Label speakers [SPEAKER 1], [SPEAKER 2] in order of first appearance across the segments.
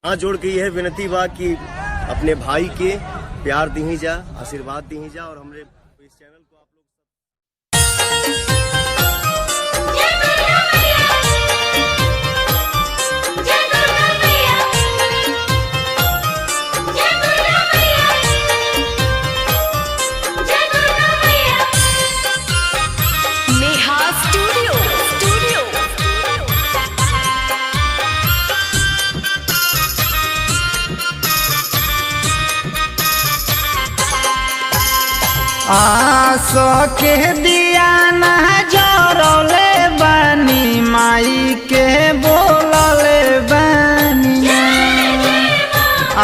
[SPEAKER 1] हाथ जोड़ के यह विनती बा कि अपने भाई के प्यार दी जा, आशीर्वाद दी जा और हमरे इस चैनल को आप लोग
[SPEAKER 2] आसो के दिया न जोड़ले बनी माई के बोलले बनी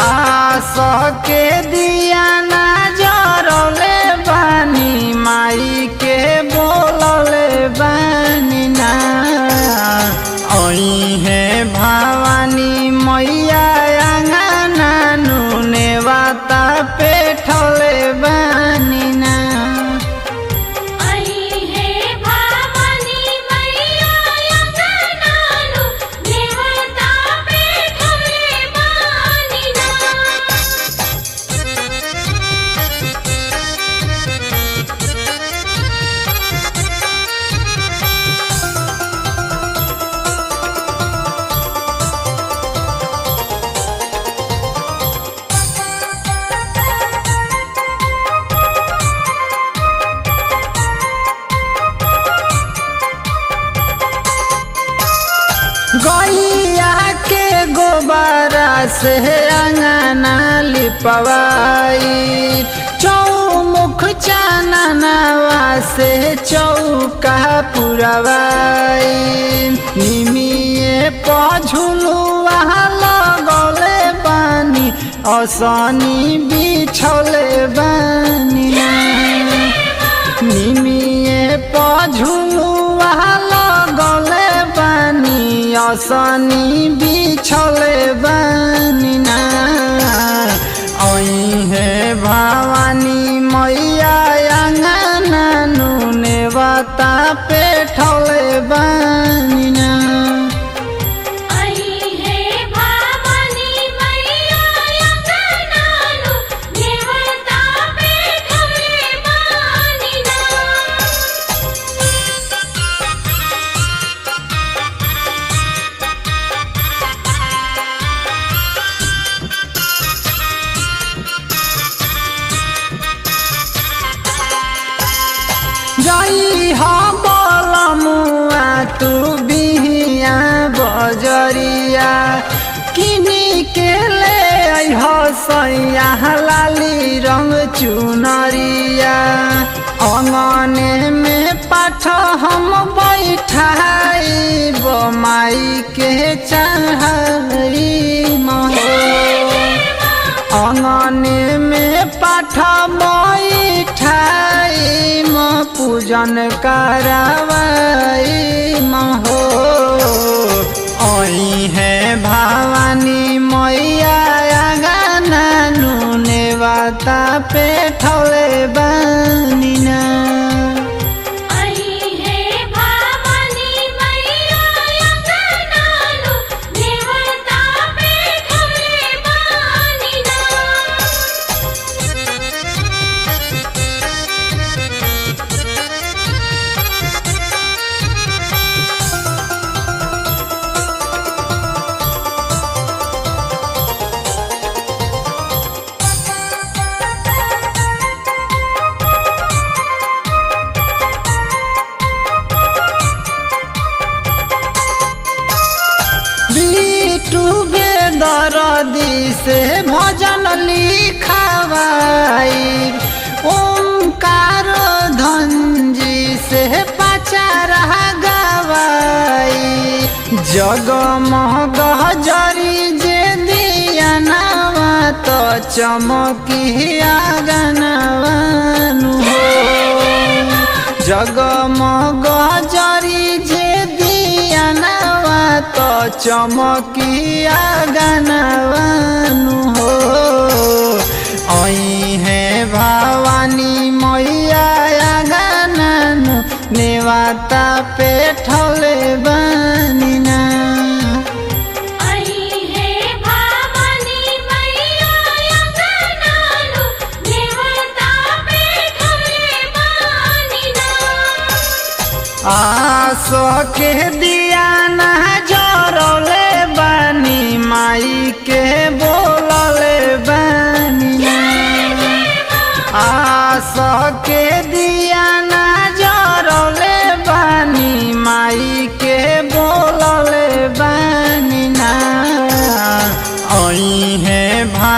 [SPEAKER 2] आसो के दिया न जोड़ले बनी माई के बोलले बनी ना ओई है भवानी मैया अंगना नुने वाता पेठले बनी ना गैया के गोबरा से अंगना लिपवाई चौमुख चाननवा से चौका पुरवाई निमिये पझुलुआ लगले बानी असनी बिछले बानी निमिये पझुलुआ लगले बानी असनी बिछले बानी ना ओई है भवानी मैया अंगना नुने वाता पेठले बानी ना जई हो बोलमुआ तू बिहिया बजरिया किनी के ले हो सैया लाली रंग चुनरिया अंगने में पाठ हम बैठाई बमाई के चढ़ाई महो अंगने में पाठ बैठाई पूजन करवाई महो ओई है भवानी मैया अंगना नुने वाता पेठले बानी ना दरदी से भजन लिखवाई ओंकार धनजी से पचार गवाई जगमग जरी जे दिया नवा तो चमकिया गनवानु हो जगमग जरी जे दिया नवा तो चमकिया गनवानु हो ओई है भवानी मैया गननु नेवाता पेठले बानी ना
[SPEAKER 3] आई है भाव
[SPEAKER 2] के दिया ना जरले बानी माई के बोलले बानी आस के दिया ना जरले बानी माई के बोलले बानी ना ओई है भा